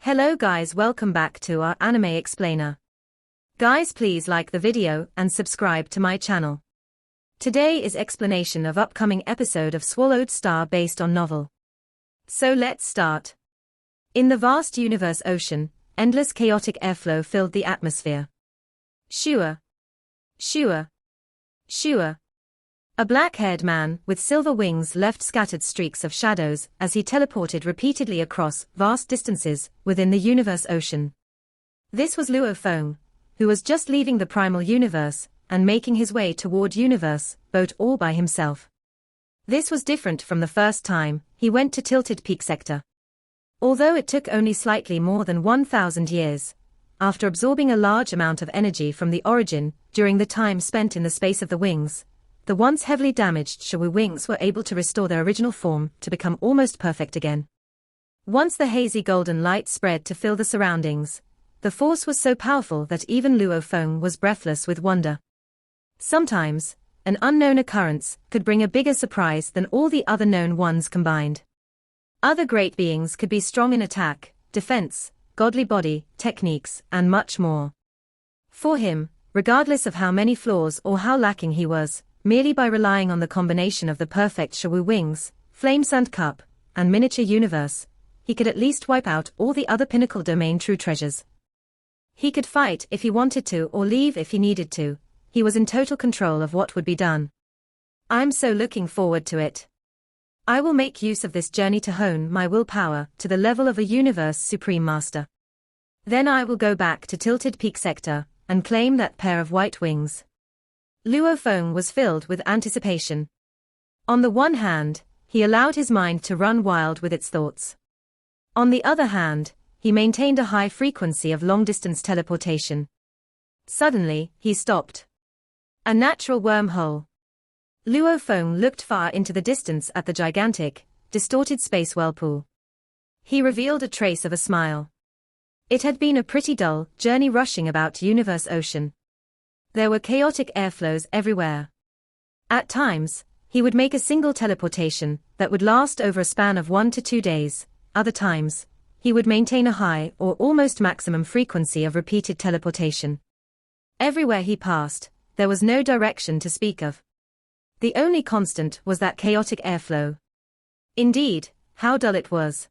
Hello guys, welcome back to our anime explainer. Guys, please like the video and subscribe to my channel. Today is explanation of upcoming episode of Swallowed Star based on novel. So let's start. In the vast universe ocean, endless chaotic airflow filled the atmosphere. Shua. Shua. Shua. A black-haired man with silver wings left scattered streaks of shadows as he teleported repeatedly across vast distances within the universe ocean. This was Luo Feng, who was just leaving the primal universe and making his way toward universe boat all by himself. This was different from the first time he went to Tilted Peak sector. Although it took only slightly more than 1,000 years, after absorbing a large amount of energy from the origin during the time spent in the space of the wings, the once heavily damaged Shui wings were able to restore their original form to become almost perfect again. Once the hazy golden light spread to fill the surroundings, the force was so powerful that even Luo Feng was breathless with wonder. Sometimes, an unknown occurrence could bring a bigger surprise than all the other known ones combined. Other great beings could be strong in attack, defense, godly body, techniques, and much more. For him, regardless of how many flaws or how lacking he was, merely by relying on the combination of the perfect Shui wings, flame sand cup, and miniature universe, he could at least wipe out all the other pinnacle domain true treasures. He could fight if he wanted to or leave if he needed to. He was in total control of what would be done. I'm so looking forward to it. I will make use of this journey to hone my willpower to the level of a universe supreme master. Then I will go back to Tilted Peak sector and claim that pair of white wings. Luo Feng was filled with anticipation. On the one hand, he allowed his mind to run wild with its thoughts. On the other hand, he maintained a high frequency of long-distance teleportation. Suddenly, he stopped. A natural wormhole. Luo Feng looked far into the distance at the gigantic, distorted space whirlpool. He revealed a trace of a smile. It had been a pretty dull journey rushing about universe ocean. There were chaotic airflows everywhere. At times, he would make a single teleportation that would last over a span of 1 to 2 days. Other times, he would maintain a high or almost maximum frequency of repeated teleportation. Everywhere he passed, there was no direction to speak of. The only constant was that chaotic airflow. Indeed, how dull it was.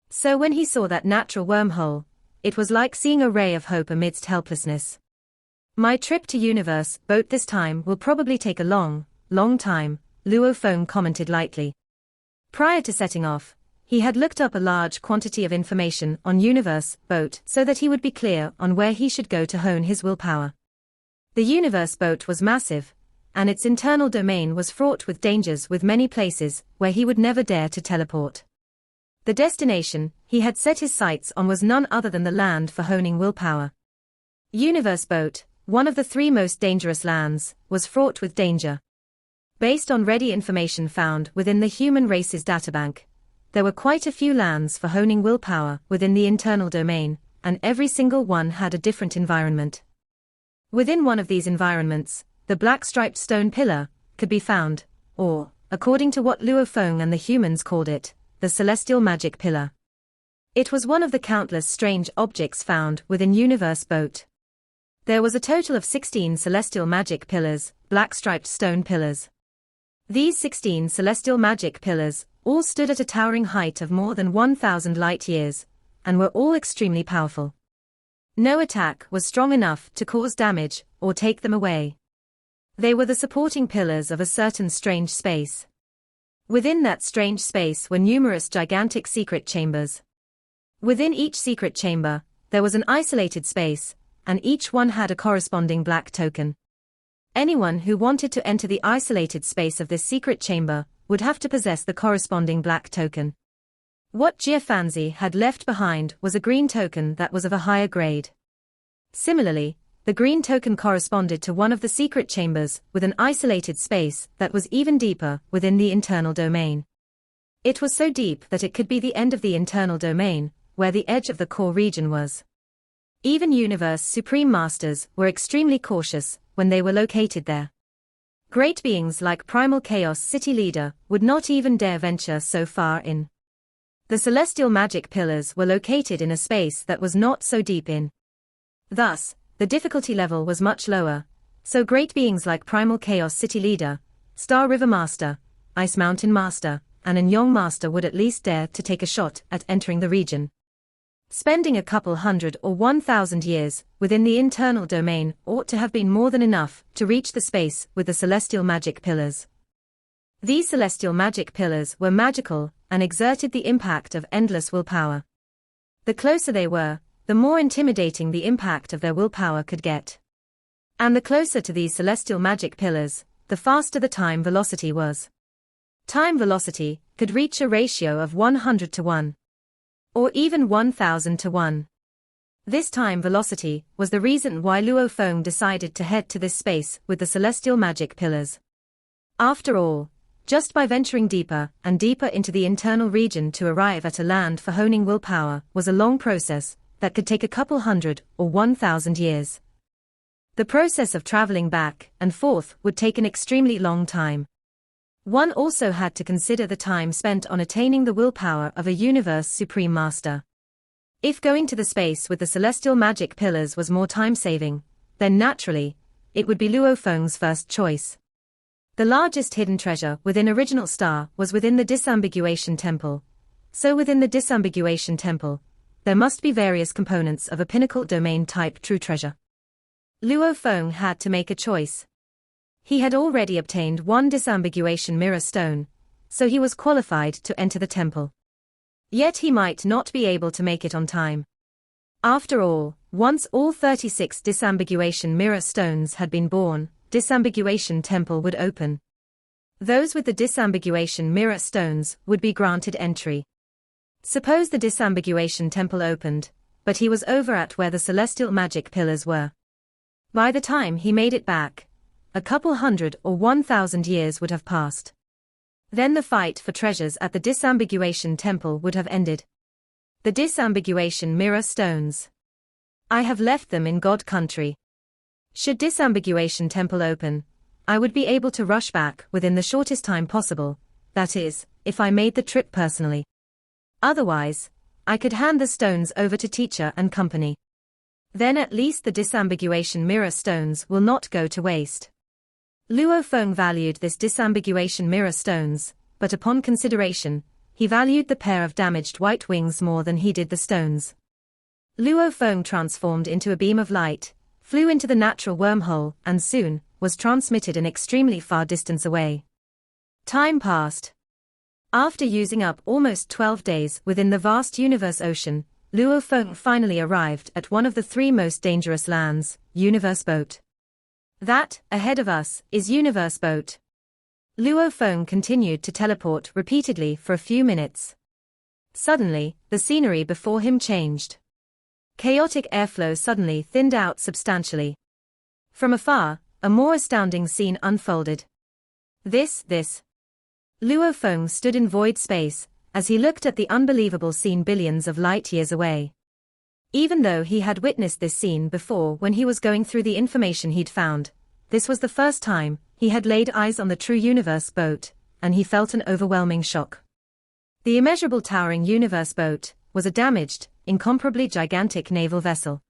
So when he saw that natural wormhole, it was like seeing a ray of hope amidst helplessness. My trip to universe boat this time will probably take a long time, Luo Feng commented lightly. Prior to setting off, he had looked up a large quantity of information on universe boat so that he would be clear on where he should go to hone his willpower. The universe boat was massive, and its internal domain was fraught with dangers with many places where he would never dare to teleport. The destination he had set his sights on was none other than the land for honing willpower. Universe boat, one of the 3 most dangerous lands, was fraught with danger. Based on ready information found within the human race's databank, there were quite a few lands for honing willpower within the internal domain, and every single one had a different environment. Within one of these environments, the black-striped stone pillar could be found, or, according to what Luo Feng and the humans called it, the celestial magic pillar. It was one of the countless strange objects found within universe boat. There was a total of 16 celestial magic pillars, black-striped stone pillars. These 16 celestial magic pillars all stood at a towering height of more than 1,000 light-years, and were all extremely powerful. No attack was strong enough to cause damage or take them away. They were the supporting pillars of a certain strange space. Within that strange space were numerous gigantic secret chambers. Within each secret chamber, there was an isolated space, and each one had a corresponding black token. Anyone who wanted to enter the isolated space of this secret chamber would have to possess the corresponding black token. What Jia Fanzi had left behind was a green token that was of a higher grade. Similarly, the green token corresponded to one of the secret chambers with an isolated space that was even deeper within the internal domain. It was so deep that it could be the end of the internal domain, where the edge of the core region was. Even universe supreme masters were extremely cautious when they were located there. Great beings like Primal Chaos City Leader would not even dare venture so far in. The celestial magic pillars were located in a space that was not so deep in. Thus, the difficulty level was much lower, so great beings like Primal Chaos City Leader, Star River Master, Ice Mountain Master, and Anyong Master would at least dare to take a shot at entering the region. Spending a couple hundred or 1,000 years within the internal domain ought to have been more than enough to reach the space with the celestial magic pillars. These celestial magic pillars were magical and exerted the impact of endless willpower. The closer they were, the more intimidating the impact of their willpower could get. And the closer to these celestial magic pillars, the faster the time velocity was. Time velocity could reach a ratio of 100 to 1. Or even 1,000 to 1. This time velocity was the reason why Luo Feng decided to head to this space with the celestial magic pillars. After all, just by venturing deeper and deeper into the internal region to arrive at a land for honing willpower was a long process that could take a couple hundred or 1,000 years. The process of traveling back and forth would take an extremely long time. One also had to consider the time spent on attaining the willpower of a universe supreme master. If going to the space with the celestial magic pillars was more time-saving, then naturally, it would be Luo Feng's first choice. The largest hidden treasure within Original Star was within the Disambiguation Temple. So within the Disambiguation Temple, there must be various components of a pinnacle domain type true treasure. Luo Feng had to make a choice. He had already obtained one Disambiguation Mirror Stone, so he was qualified to enter the temple. Yet he might not be able to make it on time. After all, once all 36 Disambiguation Mirror Stones had been born, Disambiguation Temple would open. Those with the Disambiguation Mirror Stones would be granted entry. Suppose the Disambiguation Temple opened, but he was over at where the celestial magic pillars were. By the time he made it back, a couple hundred or 1,000 years would have passed. Then the fight for treasures at the Disambiguation Temple would have ended. The Disambiguation Mirror Stones. I have left them in God Country. Should Disambiguation Temple open, I would be able to rush back within the shortest time possible, that is, if I made the trip personally. Otherwise, I could hand the stones over to teacher and company. Then at least the Disambiguation Mirror Stones will not go to waste. Luo Feng valued this Disambiguation Mirror Stones, but upon consideration, he valued the pair of damaged white wings more than he did the stones. Luo Feng transformed into a beam of light, flew into the natural wormhole, and soon was transmitted an extremely far distance away. Time passed. After using up almost 12 days within the vast universe ocean, Luo Feng finally arrived at one of the three most dangerous lands, Universe Boat. That, ahead of us, is Universe Boat. Luo Feng continued to teleport repeatedly for a few minutes. Suddenly, the scenery before him changed. Chaotic airflow suddenly thinned out substantially. From afar, a more astounding scene unfolded. This. Luo Feng stood in void space, as he looked at the unbelievable scene billions of light years away. Even though he had witnessed this scene before when he was going through the information he'd found, this was the first time he had laid eyes on the true Universe Boat, and he felt an overwhelming shock. The immeasurable towering Universe Boat was a damaged, incomparably gigantic naval vessel.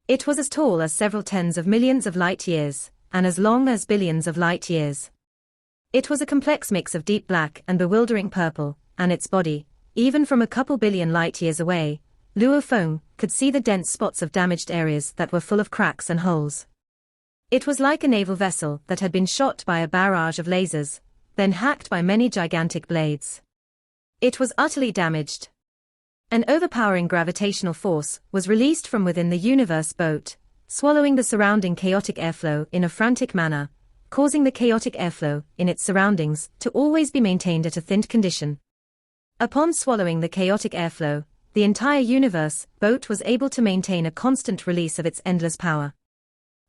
It was as tall as several tens of millions of light years, and as long as billions of light years. It was a complex mix of deep black and bewildering purple, and its body, even from a couple billion light years away, Luo Feng could see the dense spots of damaged areas that were full of cracks and holes. It was like a naval vessel that had been shot by a barrage of lasers, then hacked by many gigantic blades. It was utterly damaged. An overpowering gravitational force was released from within the Universe Boat, swallowing the surrounding chaotic airflow in a frantic manner, causing the chaotic airflow in its surroundings to always be maintained at a thinned condition. Upon swallowing the chaotic airflow, the entire Universe Boat was able to maintain a constant release of its endless power.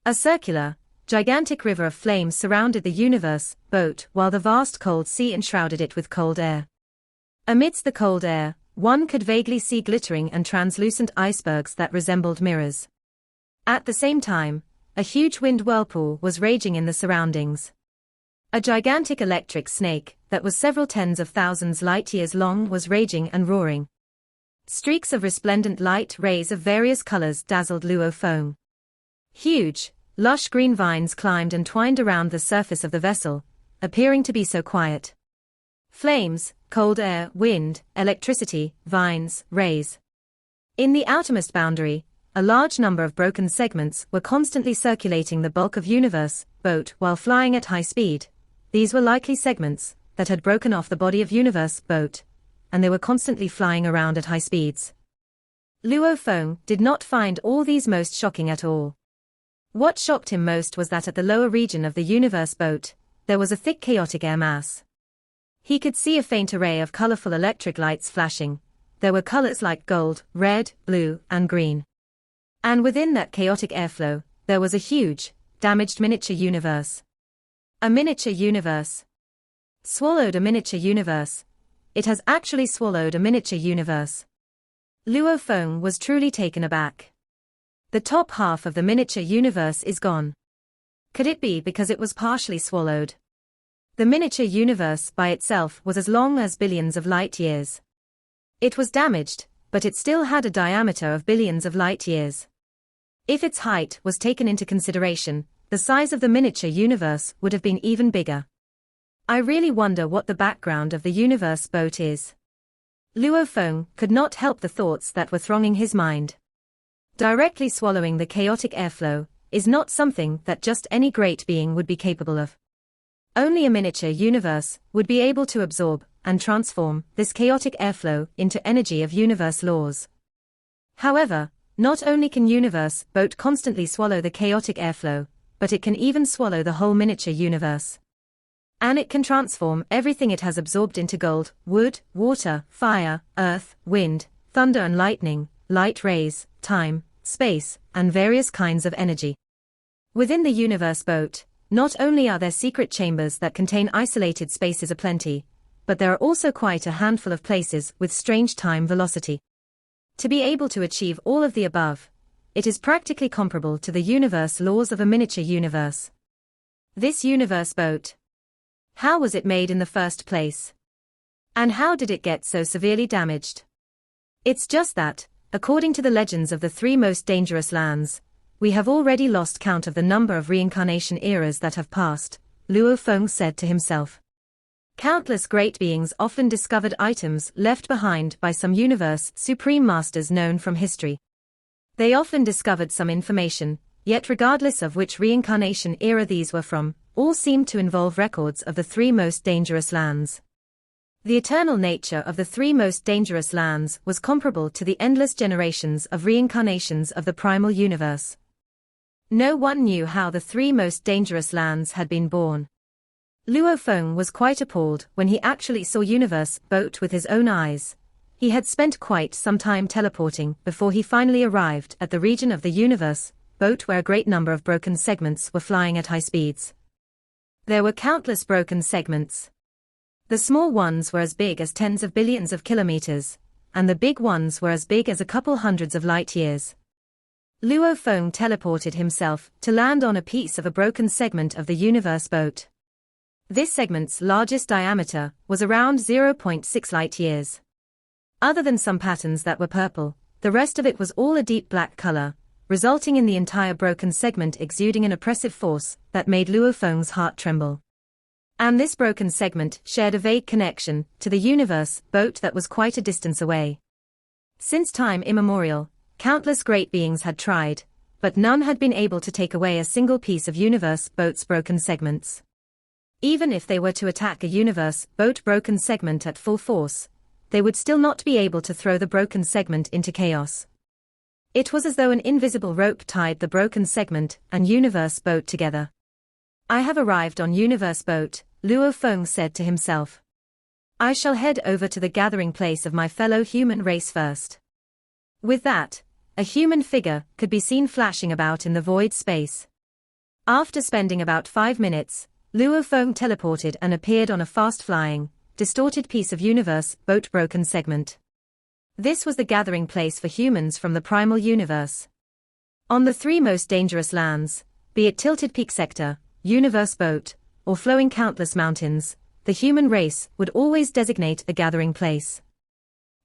A circular, gigantic river of flame surrounded the Universe Boat while the vast cold sea enshrouded it with cold air. Amidst the cold air, one could vaguely see glittering and translucent icebergs that resembled mirrors. At the same time, a huge wind whirlpool was raging in the surroundings. A gigantic electric snake, that was several tens of thousands light-years long, was raging and roaring. Streaks of resplendent light rays of various colors dazzled Luo Feng. Huge, lush green vines climbed and twined around the surface of the vessel, appearing to be so quiet. Flames, cold air, wind, electricity, vines, rays. In the outermost boundary, a large number of broken segments were constantly circulating the bulk of universe boat while flying at high speed. These were likely segments that had broken off the body of universe boat, and they were constantly flying around at high speeds. Luo Feng did not find all these most shocking at all. What shocked him most was that at the lower region of the universe boat, there was a thick chaotic air mass. He could see a faint array of colorful electric lights flashing. There were colors like gold, red, blue, and green. And within that chaotic airflow, there was a huge, damaged miniature universe. A miniature universe. Swallowed a miniature universe. It has actually swallowed a miniature universe. Luo Feng was truly taken aback. The top half of the miniature universe is gone. Could it be because it was partially swallowed? The miniature universe by itself was as long as billions of light years. It was damaged, but it still had a diameter of billions of light years. If its height was taken into consideration, the size of the miniature universe would have been even bigger. I really wonder what the background of the universe boat is. Luo Feng could not help the thoughts that were thronging his mind. Directly swallowing the chaotic airflow is not something that just any great being would be capable of. Only a miniature universe would be able to absorb and transform this chaotic airflow into energy of universe laws. However, not only can universe boat constantly swallow the chaotic airflow, but it can even swallow the whole miniature universe. And it can transform everything it has absorbed into gold, wood, water, fire, earth, wind, thunder and lightning, light rays, time, space, and various kinds of energy. Within the universe boat, not only are there secret chambers that contain isolated spaces aplenty, but there are also quite a handful of places with strange time velocity. To be able to achieve all of the above, it is practically comparable to the universe laws of a miniature universe. This universe boat. How was it made in the first place? And how did it get so severely damaged? It's just that, according to the legends of the three most dangerous lands, we have already lost count of the number of reincarnation eras that have passed, Luo Feng said to himself. Countless great beings often discovered items left behind by some universe supreme masters known from history. They often discovered some information, yet regardless of which reincarnation era these were from, all seemed to involve records of the three most dangerous lands. The eternal nature of the three most dangerous lands was comparable to the endless generations of reincarnations of the primal universe. No one knew how the three most dangerous lands had been born. Luo Feng was quite appalled when he actually saw universe boat with his own eyes. He had spent quite some time teleporting before he finally arrived at the region of the universe boat where a great number of broken segments were flying at high speeds. There were countless broken segments. The small ones were as big as tens of billions of kilometers, and the big ones were as big as a couple hundreds of light years. Luo Feng teleported himself to land on a piece of a broken segment of the universe boat. This segment's largest diameter was around 0.6 light years. Other than some patterns that were purple, the rest of it was all a deep black color, resulting in the entire broken segment exuding an oppressive force that made Luo Feng's heart tremble. And this broken segment shared a vague connection to the universe boat that was quite a distance away. Since time immemorial, countless great beings had tried, but none had been able to take away a single piece of universe boat's broken segments. Even if they were to attack a universe boat broken segment at full force, they would still not be able to throw the broken segment into chaos. It was as though an invisible rope tied the broken segment and universe boat together. I have arrived on universe boat, Luo Feng said to himself. I shall head over to the gathering place of my fellow human race first. With that, a human figure could be seen flashing about in the void space. After spending about 5 minutes, Luo Feng teleported and appeared on a fast-flying, distorted piece of universe boat broken segment. This was the gathering place for humans from the primal universe. On the three most dangerous lands, be it Tilted Peak Sector, Universe Boat, or flowing countless mountains, the human race would always designate a gathering place.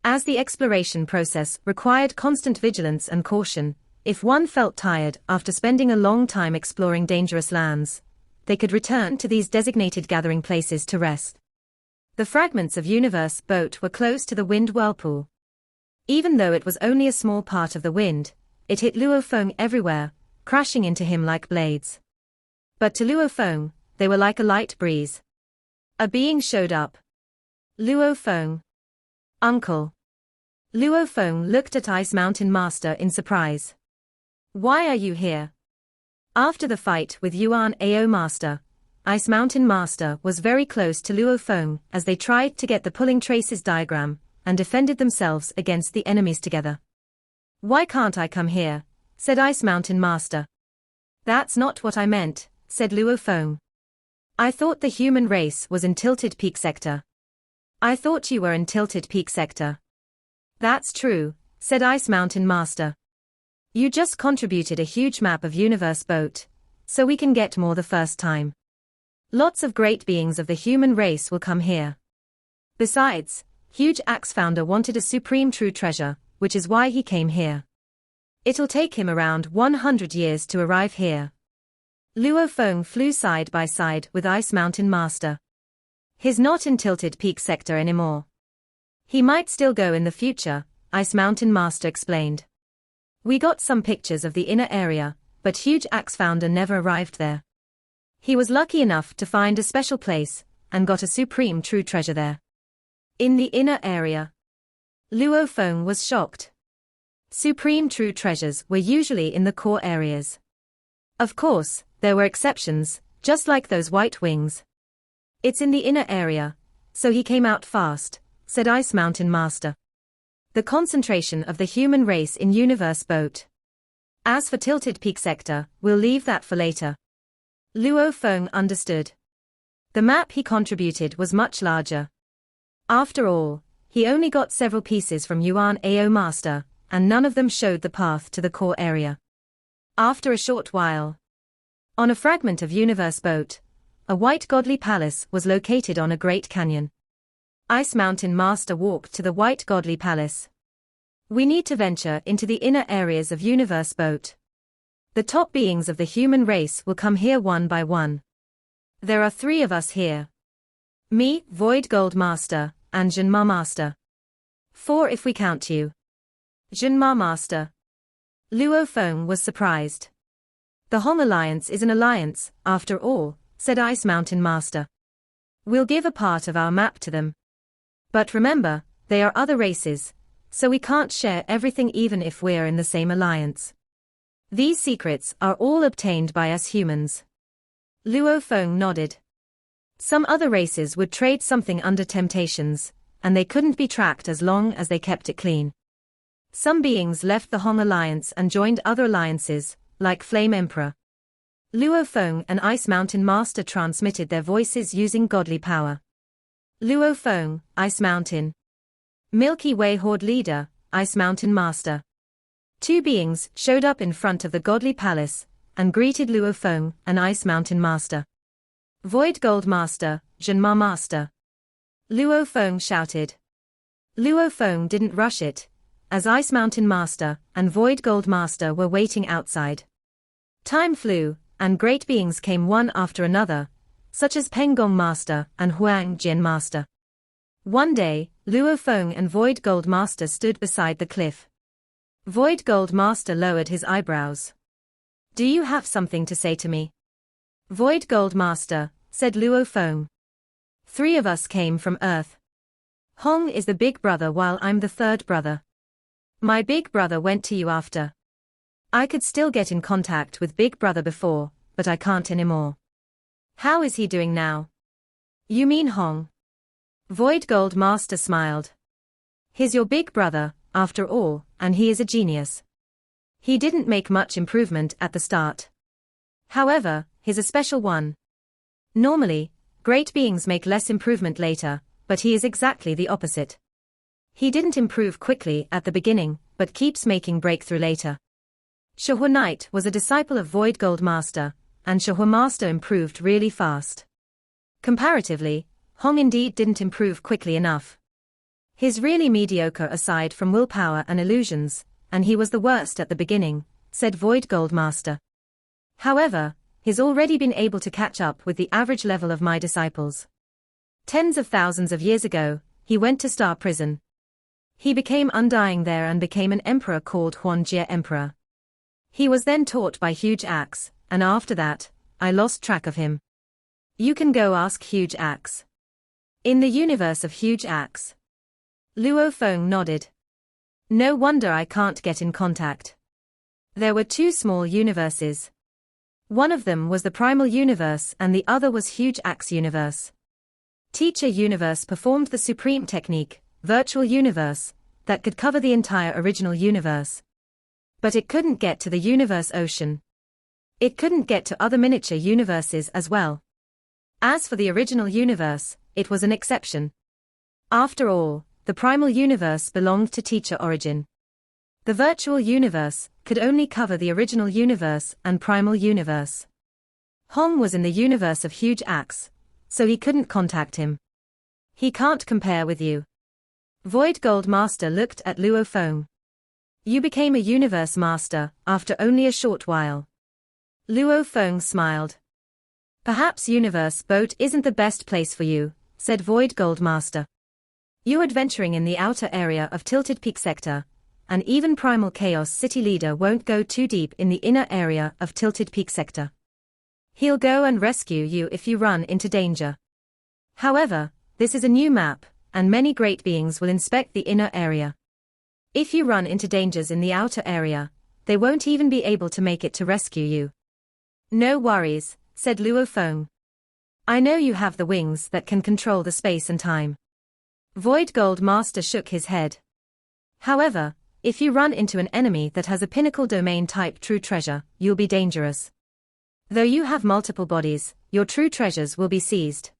As the exploration process required constant vigilance and caution, if one felt tired after spending a long time exploring dangerous lands, they could return to these designated gathering places to rest. The fragments of Universe boat were close to the wind whirlpool. Even though it was only a small part of the wind, it hit Luo Feng everywhere, crashing into him like blades. But to Luo Feng, they were like a light breeze. A being showed up. Luo Feng. Uncle. Luo Feng looked at Ice Mountain Master in surprise. Why are you here? After the fight with Yuan Ao Master, Ice Mountain Master was very close to Luo Feng as they tried to get the pulling traces diagram and defended themselves against the enemies together. Why can't I come here? Said Ice Mountain Master. That's not what I meant, said Luo Feng. I thought the human race was in Tilted Peak Sector. I thought you were in Tilted Peak Sector. That's true, said Ice Mountain Master. You just contributed a huge map of Universe boat, so we can get more the first time. Lots of great beings of the human race will come here. Besides, Huge Axe Founder wanted a supreme true treasure, which is why he came here. It'll take him around 100 years to arrive here. Luo Feng flew side by side with Ice Mountain Master. He's not in Tilted Peak Sector anymore. He might still go in the future, Ice Mountain Master explained. We got some pictures of the inner area, but Huge Axe Founder never arrived there. He was lucky enough to find a special place, and got a supreme true treasure there. In the inner area. Luo Feng was shocked. Supreme true treasures were usually in the core areas. Of course, there were exceptions, just like those white wings. It's in the inner area, so he came out fast, said Ice Mountain Master. The concentration of the human race in Universe boat. As for Tilted Peak Sector, we'll leave that for later. Luo Feng understood. The map he contributed was much larger. After all, he only got several pieces from Yuan Ao Master, and none of them showed the path to the core area. After a short while, on a fragment of Universe boat, a white godly palace was located on a great canyon. Ice Mountain Master walked to the white godly palace. We need to venture into the inner areas of Universe boat. The top beings of the human race will come here one by one. There are 3 of us here. Me, Void Gold Master, and Zhenma Master. 4 if we count you. Zhenma Master. Luo Feng was surprised. The Hong Alliance is an alliance, after all, said Ice Mountain Master. We'll give a part of our map to them. But remember, they are other races, so we can't share everything even if we're in the same alliance. These secrets are all obtained by us humans. Luo Feng nodded. Some other races would trade something under temptations, and they couldn't be tracked as long as they kept it clean. Some beings left the Hong Alliance and joined other alliances, like Flame Emperor. Luo Feng and Ice Mountain Master transmitted their voices using godly power. Luo Feng, Ice Mountain. Milky Way Horde Leader, Ice Mountain Master. 2 beings showed up in front of the godly palace, and greeted Luo Feng and Ice Mountain Master. Void Gold Master, Zhenma Master. Luo Feng shouted. Luo Feng didn't rush it, as Ice Mountain Master and Void Gold Master were waiting outside. Time flew, and great beings came one after another, such as Pengong Master and Huang Jian Master. One day, Luo Feng and Void Gold Master stood beside the cliff. Void Gold Master lowered his eyebrows. Do you have something to say to me? Void Gold Master, said Luo Feng. 3 of us came from Earth. Hong is the big brother while I'm the third brother. My big brother went to you after. I could still get in contact with Big Brother before, but I can't anymore. How is he doing now? You mean Hong? Void Gold Master smiled. He's your big brother, after all, and he is a genius. He didn't make much improvement at the start. However, he's a special one. Normally, great beings make less improvement later, but he is exactly the opposite. He didn't improve quickly at the beginning, but keeps making breakthrough later. Shahua Knight was a disciple of Void Gold Master, and Shahua Master improved really fast. Comparatively, Hong indeed didn't improve quickly enough. He's really mediocre aside from willpower and illusions, and he was the worst at the beginning, said Void Gold Master. However, he's already been able to catch up with the average level of my disciples. Tens of thousands of years ago, he went to Star Prison. He became undying there and became an emperor called Huanjie Emperor. He was then taught by Huge Axe, and after that, I lost track of him. You can go ask Huge Axe. In the universe of Huge Axe. Luo Feng nodded. No wonder I can't get in contact. There were two small universes. One of them was the Primal Universe and the other was Huge Axe Universe. Teacher Universe performed the supreme technique, Virtual Universe, that could cover the entire original universe. But it couldn't get to the Universe Ocean. It couldn't get to other miniature universes as well. As for the original universe, it was an exception. After all, the Primal Universe belonged to Teacher Origin. The Virtual Universe could only cover the original universe and Primal Universe. Hong was in the universe of Huge Axe, so he couldn't contact him. He can't compare with you. Void Gold Master looked at Luo Feng. You became a universe master after only a short while. Luo Feng smiled. Perhaps Universe Boat isn't the best place for you, said Void Gold Master. You're adventuring in the outer area of Tilted Peak Sector, and even Primal Chaos City Leader won't go too deep in the inner area of Tilted Peak Sector. He'll go and rescue you if you run into danger. However, this is a new map, and many great beings will inspect the inner area. If you run into dangers in the outer area, they won't even be able to make it to rescue you. No worries, said Luo Feng. I know you have the wings that can control the space and time. Void Gold Master shook his head. However, if you run into an enemy that has a pinnacle domain type true treasure, you'll be dangerous. Though you have multiple bodies, your true treasures will be seized.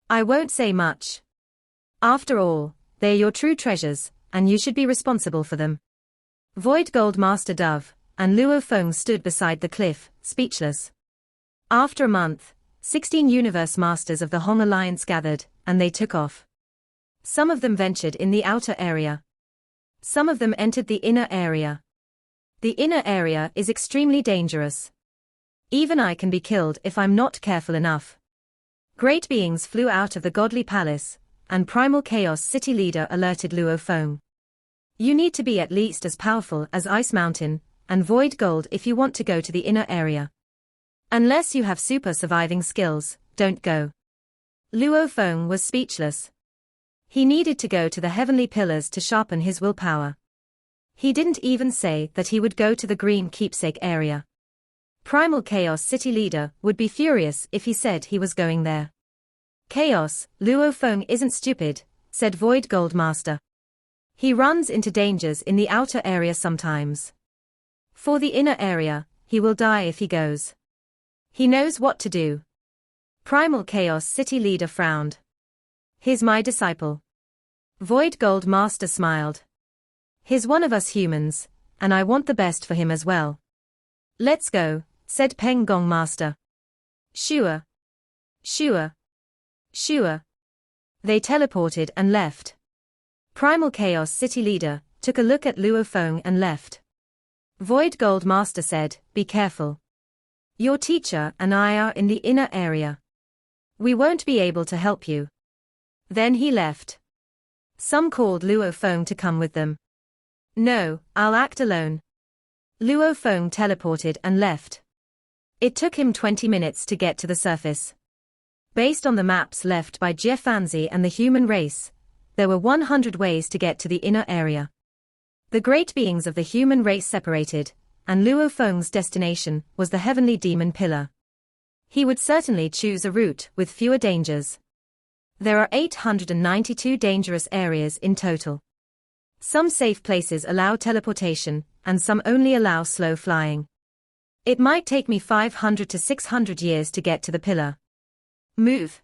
I won't say much. After all, they're your true treasures, and you should be responsible for them. Void Gold Master Dove and Luo Feng stood beside the cliff, speechless. After a month, 16 Universe Masters of the Hong Alliance gathered, and they took off. Some of them ventured in the outer area. Some of them entered the inner area. The inner area is extremely dangerous. Even I can be killed if I'm not careful enough. Great beings flew out of the Godly Palace, and Primal Chaos City Leader alerted Luo Feng. You need to be at least as powerful as Ice Mountain and Void Gold if you want to go to the inner area. Unless you have super surviving skills, don't go. Luo Feng was speechless. He needed to go to the heavenly pillars to sharpen his willpower. He didn't even say that he would go to the Green Keepsake area. Primal Chaos City Leader would be furious if he said he was going there. Chaos, Luo Feng isn't stupid, said Void Gold Master. He runs into dangers in the outer area sometimes. For the inner area, he will die if he goes. He knows what to do. Primal Chaos City Leader frowned. He's my disciple. Void Gold Master smiled. He's one of us humans, and I want the best for him as well. Let's go, said Peng Gong Master. Sure. Sure. Sure. They teleported and left. Primal Chaos City Leader took a look at Luo Feng and left. Void Gold Master said, be careful. Your teacher and I are in the inner area. We won't be able to help you. Then he left. Some called Luo Feng to come with them. No, I'll act alone. Luo Feng teleported and left. It took him 20 minutes to get to the surface. Based on the maps left by Jie Fanzi and the human race, there were 100 ways to get to the inner area. The great beings of the human race separated, and Luo Feng's destination was the heavenly demon pillar. He would certainly choose a route with fewer dangers. There are 892 dangerous areas in total. Some safe places allow teleportation, and some only allow slow flying. It might take me 500 to 600 years to get to the pillar. Move.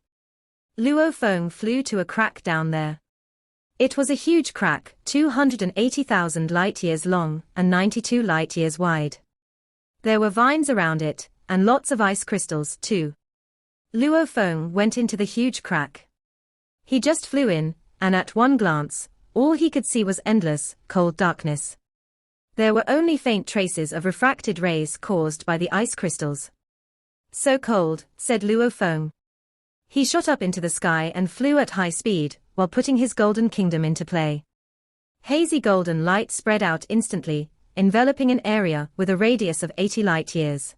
Luo Feng flew to a crack down there. It was a huge crack, 280,000 light-years long and 92 light-years wide. There were vines around it, and lots of ice crystals, too. Luo Feng went into the huge crack. He just flew in, and at one glance, all he could see was endless, cold darkness. There were only faint traces of refracted rays caused by the ice crystals. So cold, said Luo Feng. He shot up into the sky and flew at high speed, while putting his golden kingdom into play. Hazy golden light spread out instantly, enveloping an area with a radius of 80 light-years.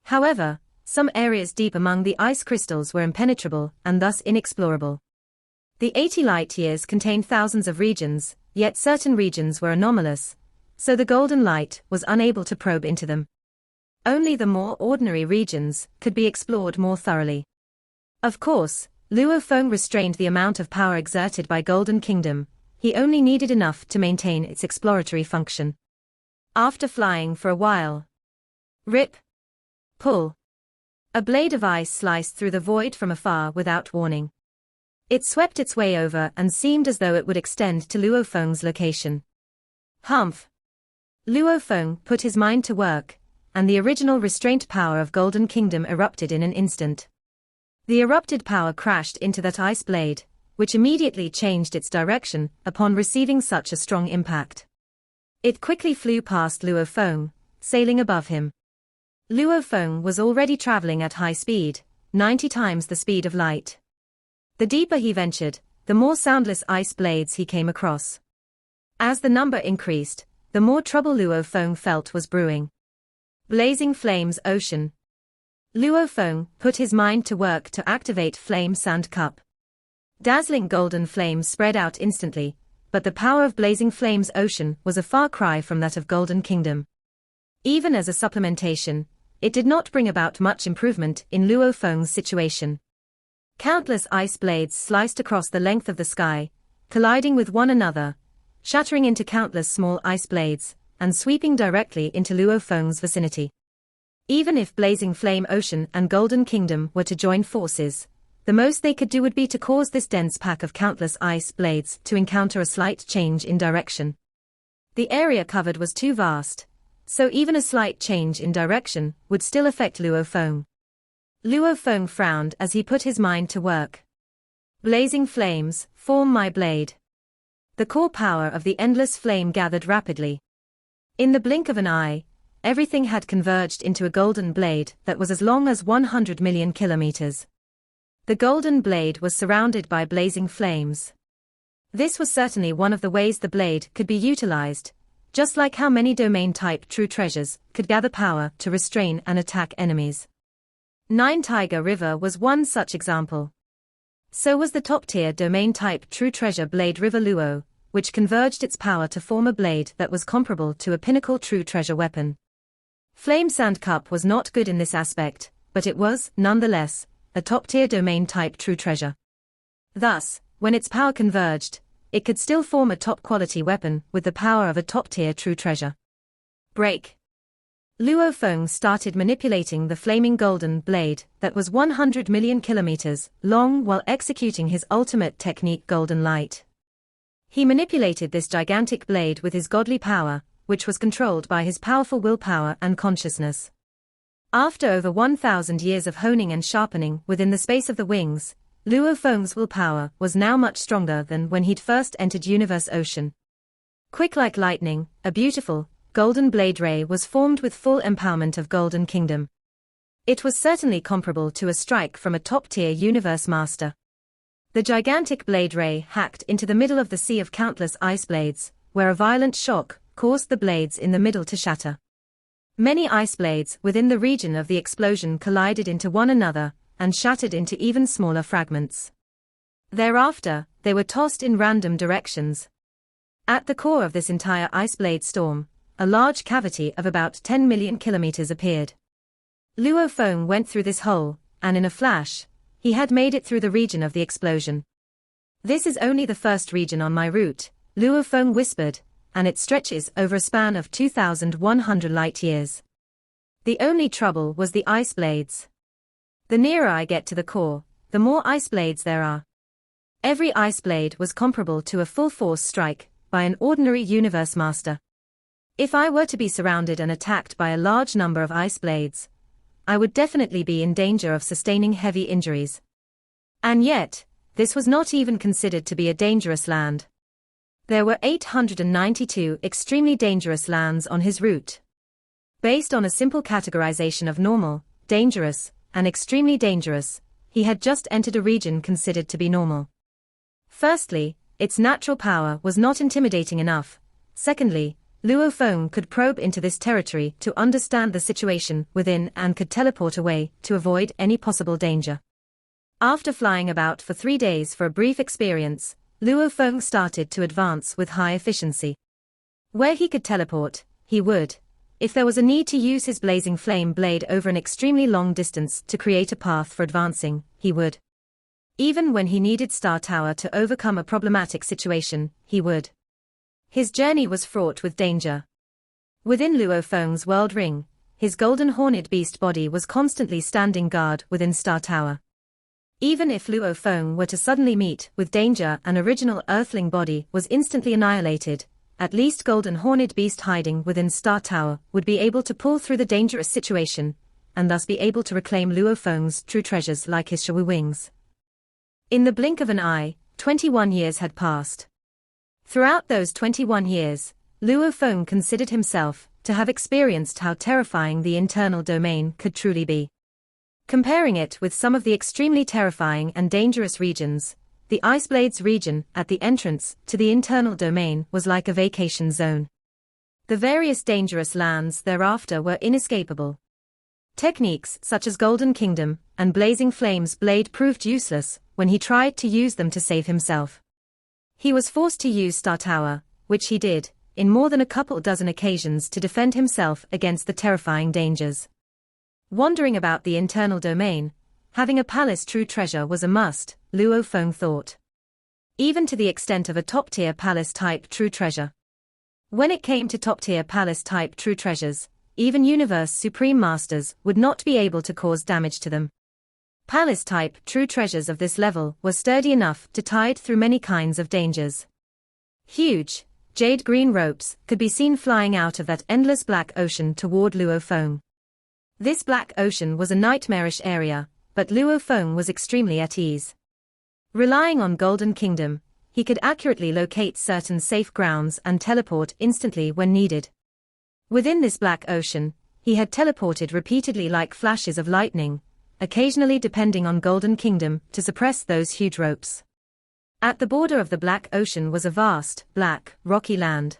However, some areas deep among the ice crystals were impenetrable and thus inexplorable. The 80 light-years contained thousands of regions, yet certain regions were anomalous, so the golden light was unable to probe into them. Only the more ordinary regions could be explored more thoroughly. Of course, Luo Feng restrained the amount of power exerted by Golden Kingdom. He only needed enough to maintain its exploratory function. After flying for a while, rip, pull, a blade of ice sliced through the void from afar without warning. It swept its way over and seemed as though it would extend to Luo Feng's location. Humph! Luo Feng put his mind to work, and the original restraint power of Golden Kingdom erupted in an instant. The erupted power crashed into that ice blade, which immediately changed its direction upon receiving such a strong impact. It quickly flew past Luo Feng, sailing above him. Luo Feng was already traveling at high speed, 90 times the speed of light. The deeper he ventured, the more soundless ice blades he came across. As the number increased, the more trouble Luo Feng felt was brewing. Blazing Flames Ocean. Luo Feng put his mind to work to activate Flame Sand Cup. Dazzling golden flames spread out instantly, but the power of Blazing Flames Ocean was a far cry from that of Golden Kingdom. Even as a supplementation, it did not bring about much improvement in Luo Feng's situation. Countless ice blades sliced across the length of the sky, colliding with one another, shattering into countless small ice blades, and sweeping directly into Luo Feng's vicinity. Even if Blazing Flame Ocean and Golden Kingdom were to join forces, the most they could do would be to cause this dense pack of countless ice blades to encounter a slight change in direction. The area covered was too vast, so even a slight change in direction would still affect Luo Feng. Luo Feng frowned as he put his mind to work. Blazing flames, form my blade. The core power of the endless flame gathered rapidly. In the blink of an eye, everything had converged into a golden blade that was as long as 100 million kilometers. The golden blade was surrounded by blazing flames. This was certainly one of the ways the blade could be utilized, just like how many domain-type true treasures could gather power to restrain and attack enemies. Nine Tiger River was one such example. So was the top-tier domain-type true treasure blade River Luo, which converged its power to form a blade that was comparable to a pinnacle true treasure weapon. Flame Sand Cup was not good in this aspect, but it was, nonetheless, a top-tier domain-type true treasure. Thus, when its power converged, it could still form a top-quality weapon with the power of a top-tier true treasure. Break. Luo Feng started manipulating the flaming golden blade that was 100 million kilometers long while executing his ultimate technique Golden Light. He manipulated this gigantic blade with his godly power, which was controlled by his powerful willpower and consciousness. After over 1,000 years of honing and sharpening within the space of the wings, Luo Feng's willpower was now much stronger than when he'd first entered Universe Ocean. Quick like lightning, a beautiful, golden blade ray was formed with full empowerment of Golden Kingdom. It was certainly comparable to a strike from a top-tier universe master. The gigantic blade ray hacked into the middle of the sea of countless ice blades, where a violent shock caused the blades in the middle to shatter. Many ice blades within the region of the explosion collided into one another and shattered into even smaller fragments. Thereafter, they were tossed in random directions. At the core of this entire ice blade storm, a large cavity of about 10 million kilometers appeared. Luo Feng went through this hole, and in a flash, he had made it through the region of the explosion. This is only the first region on my route, Luo Feng whispered, and it stretches over a span of 2,100 light-years. The only trouble was the ice blades. The nearer I get to the core, the more ice blades there are. Every ice blade was comparable to a full-force strike by an ordinary universe master. If I were to be surrounded and attacked by a large number of ice blades, I would definitely be in danger of sustaining heavy injuries. And yet, this was not even considered to be a dangerous land. There were 892 extremely dangerous lands on his route. Based on a simple categorization of normal, dangerous, and extremely dangerous, he had just entered a region considered to be normal. Firstly, its natural power was not intimidating enough. Secondly, Luo Feng could probe into this territory to understand the situation within and could teleport away to avoid any possible danger. After flying about for 3 days for a brief experience, Luo Feng started to advance with high efficiency. Where he could teleport, he would. If there was a need to use his blazing flame blade over an extremely long distance to create a path for advancing, he would. Even when he needed Star Tower to overcome a problematic situation, he would. His journey was fraught with danger. Within Luo Feng's world ring, his golden horned beast body was constantly standing guard within Star Tower. Even if Luo Feng were to suddenly meet with danger, an original Earthling body was instantly annihilated. At least golden horned beast hiding within Star Tower would be able to pull through the dangerous situation, and thus be able to reclaim Luo Feng's true treasures like his Shui wings. In the blink of an eye, 21 years had passed. Throughout those 21 years, Luo Feng considered himself to have experienced how terrifying the internal domain could truly be. Comparing it with some of the extremely terrifying and dangerous regions, the Iceblades region at the entrance to the internal domain was like a vacation zone. The various dangerous lands thereafter were inescapable. Techniques such as Golden Kingdom and Blazing Flames Blade proved useless when he tried to use them to save himself. He was forced to use Star Tower, which he did, in more than a couple dozen occasions to defend himself against the terrifying dangers. Wandering about the internal domain, having a palace true treasure was a must, Luo Feng thought. Even to the extent of a top-tier palace-type true treasure. When it came to top-tier palace-type true treasures, even Universe Supreme Masters would not be able to cause damage to them. Palace-type true treasures of this level were sturdy enough to tide through many kinds of dangers. Huge, jade-green ropes could be seen flying out of that endless black ocean toward Luo Feng. This black ocean was a nightmarish area, but Luo Feng was extremely at ease. Relying on Golden Kingdom, he could accurately locate certain safe grounds and teleport instantly when needed. Within this black ocean, he had teleported repeatedly like flashes of lightning, occasionally depending on Golden Kingdom to suppress those huge ropes. At the border of the Black Ocean was a vast, black, rocky land.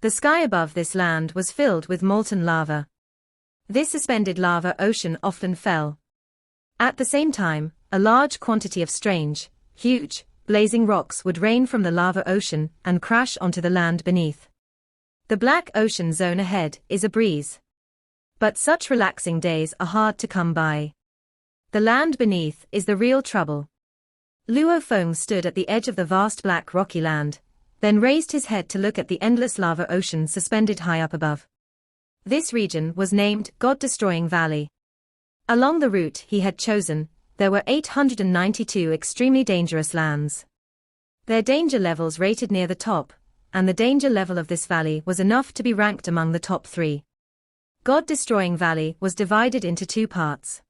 The sky above this land was filled with molten lava. This suspended lava ocean often fell. At the same time, a large quantity of strange, huge, blazing rocks would rain from the lava ocean and crash onto the land beneath. The Black Ocean zone ahead is a breeze. But such relaxing days are hard to come by. The land beneath is the real trouble. Luo Feng stood at the edge of the vast black rocky land, then raised his head to look at the endless lava ocean suspended high up above. This region was named God-Destroying Valley. Along the route he had chosen, there were 892 extremely dangerous lands. Their danger levels rated near the top, and the danger level of this valley was enough to be ranked among the top 3. God-Destroying Valley was divided into 2 parts.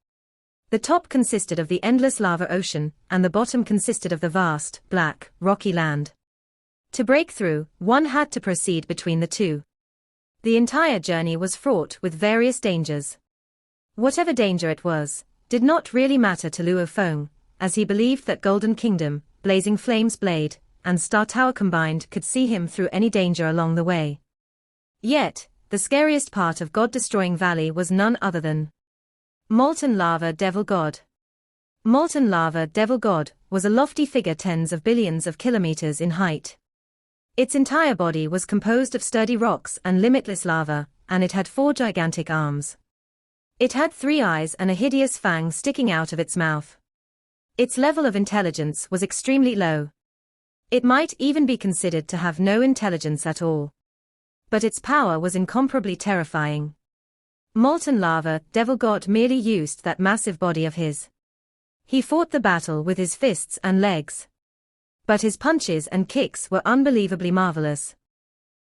The top consisted of the endless lava ocean, and the bottom consisted of the vast, black, rocky land. To break through, one had to proceed between the 2. The entire journey was fraught with various dangers. Whatever danger it was, did not really matter to Luo Feng, as he believed that Golden Kingdom, Blazing Flames Blade, and Star Tower combined could see him through any danger along the way. Yet, the scariest part of God-Destroying Valley was none other than Molten Lava Devil God. Molten Lava Devil God was a lofty figure tens of billions of kilometers in height. Its entire body was composed of sturdy rocks and limitless lava, and it had 4 gigantic arms. It had 3 eyes and a hideous fang sticking out of its mouth. Its level of intelligence was extremely low. It might even be considered to have no intelligence at all. But its power was incomparably terrifying. Molten Lava Devil God merely used that massive body of his. He fought the battle with his fists and legs. But his punches and kicks were unbelievably marvelous.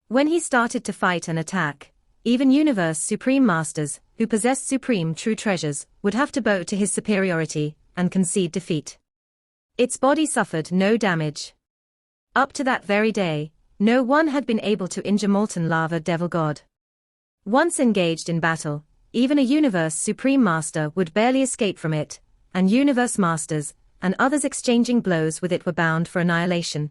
When he started to fight and attack, even Universe Supreme Masters, who possessed supreme true treasures, would have to bow to his superiority and concede defeat. Its body suffered no damage. Up to that very day, no one had been able to injure molten lava devil god. Once engaged in battle, even a universe supreme master would barely escape from it, and universe masters and others exchanging blows with it were bound for annihilation.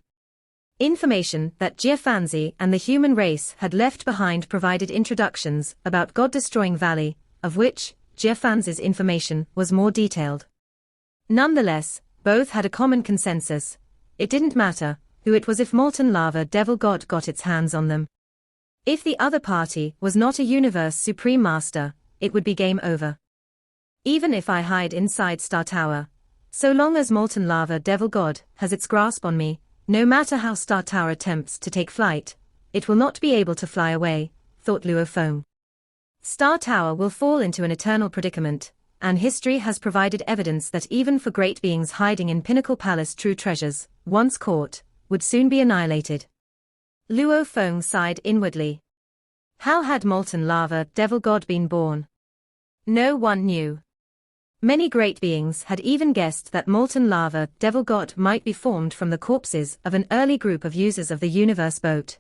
Information that Jiafanzi and the human race had left behind provided introductions about God-destroying Valley, of which Jiafanzi's information was more detailed. Nonetheless, both had a common consensus: it didn't matter who it was if molten lava devil god got its hands on them. If the other party was not a universe supreme master, it would be game over. Even if I hide inside Star Tower, so long as molten lava devil god has its grasp on me, no matter how Star Tower attempts to take flight, it will not be able to fly away, thought Luo Feng. Star Tower will fall into an eternal predicament, and history has provided evidence that even for great beings hiding in Pinnacle Palace, true treasures, once caught, would soon be annihilated. Luo Feng sighed inwardly. How had molten lava devil god been born? No one knew. Many great beings had even guessed that molten lava devil god might be formed from the corpses of an early group of users of the universe boat.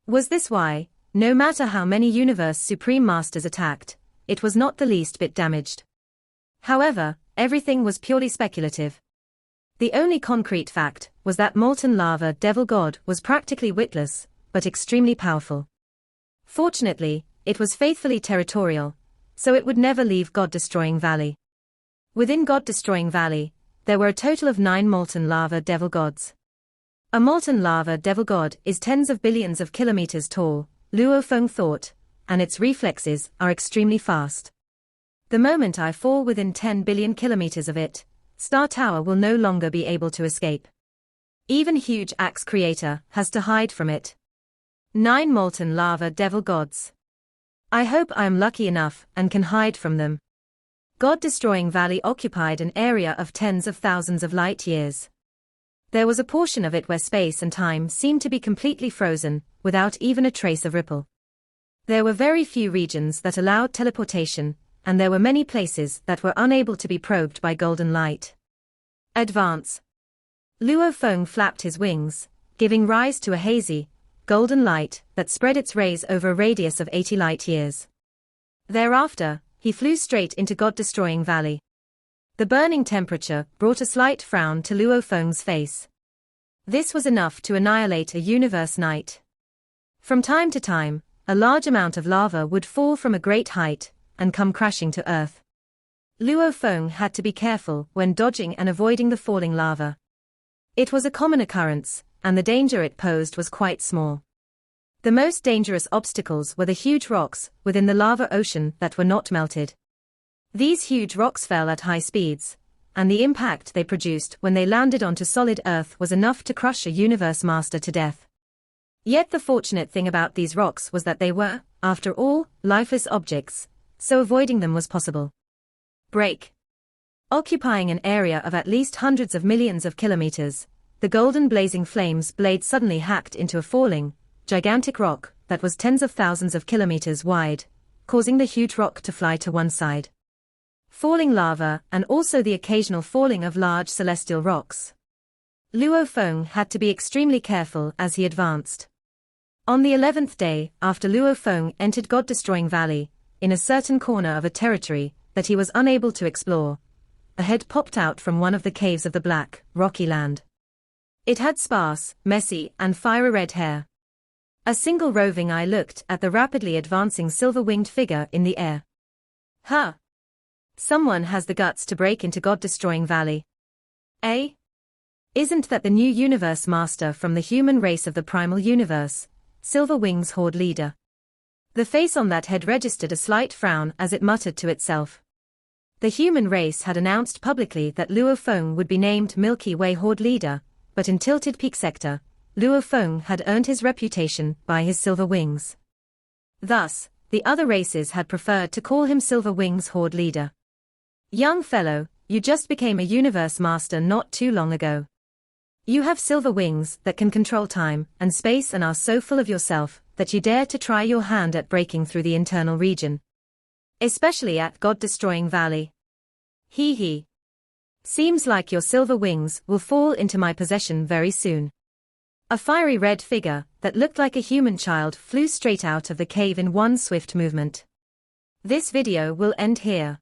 Was this why, no matter how many universe supreme masters attacked, it was not the least bit damaged? However, everything was purely speculative. The only concrete fact was that molten lava devil god was practically witless, but extremely powerful. Fortunately, it was faithfully territorial, so it would never leave God-destroying Valley. Within God-destroying Valley, there were a total of 9 molten lava devil gods. A molten lava devil god is tens of billions of kilometers tall, Luo Feng thought, and its reflexes are extremely fast. The moment I fall within 10 billion kilometers of it, Star Tower will no longer be able to escape. Even huge axe creator has to hide from it. 9 molten lava devil gods. I hope I am lucky enough and can hide from them. God-destroying Valley occupied an area of tens of thousands of light years. There was a portion of it where space and time seemed to be completely frozen, without even a trace of ripple. There were very few regions that allowed teleportation, and there were many places that were unable to be probed by golden light. Advance. Luo Feng flapped his wings, giving rise to a hazy, golden light that spread its rays over a radius of 80 light years. Thereafter, he flew straight into God-destroying Valley. The burning temperature brought a slight frown to Luo Feng's face. This was enough to annihilate a universe night. From time to time, a large amount of lava would fall from a great height and come crashing to Earth. Luo Feng had to be careful when dodging and avoiding the falling lava. It was a common occurrence, and the danger it posed was quite small. The most dangerous obstacles were the huge rocks within the lava ocean that were not melted. These huge rocks fell at high speeds, and the impact they produced when they landed onto solid Earth was enough to crush a universe master to death. Yet the fortunate thing about these rocks was that they were, after all, lifeless objects, so avoiding them was possible. Break. Occupying an area of at least hundreds of millions of kilometers, the golden blazing flames blade suddenly hacked into a falling, gigantic rock that was tens of thousands of kilometers wide, causing the huge rock to fly to one side. Falling lava and also the occasional falling of large celestial rocks. Luo Feng had to be extremely careful as he advanced. On the 11th day after Luo Feng entered God-destroying Valley, in a certain corner of a territory that he was unable to explore, a head popped out from one of the caves of the black, rocky land. It had sparse, messy, and fiery red hair. A single roving eye looked at the rapidly advancing silver-winged figure in the air. Huh! Someone has the guts to break into God-destroying Valley. Eh? Isn't that the new universe master from the human race of the primal universe, Silver Wings Horde leader? The face on that head registered a slight frown as it muttered to itself. The human race had announced publicly that Luo Feng would be named Milky Way Horde leader, but in Tilted Peak sector, Luo Feng had earned his reputation by his silver wings. Thus, the other races had preferred to call him Silver Wings Horde leader. Young fellow, you just became a universe master not too long ago. You have silver wings that can control time and space and are so full of yourself that you dare to try your hand at breaking through the internal region. Especially at God-destroying valley. Hee hee. Seems like your silver wings will fall into my possession very soon. A fiery red figure that looked like a human child flew straight out of the cave in one swift movement. This video will end here.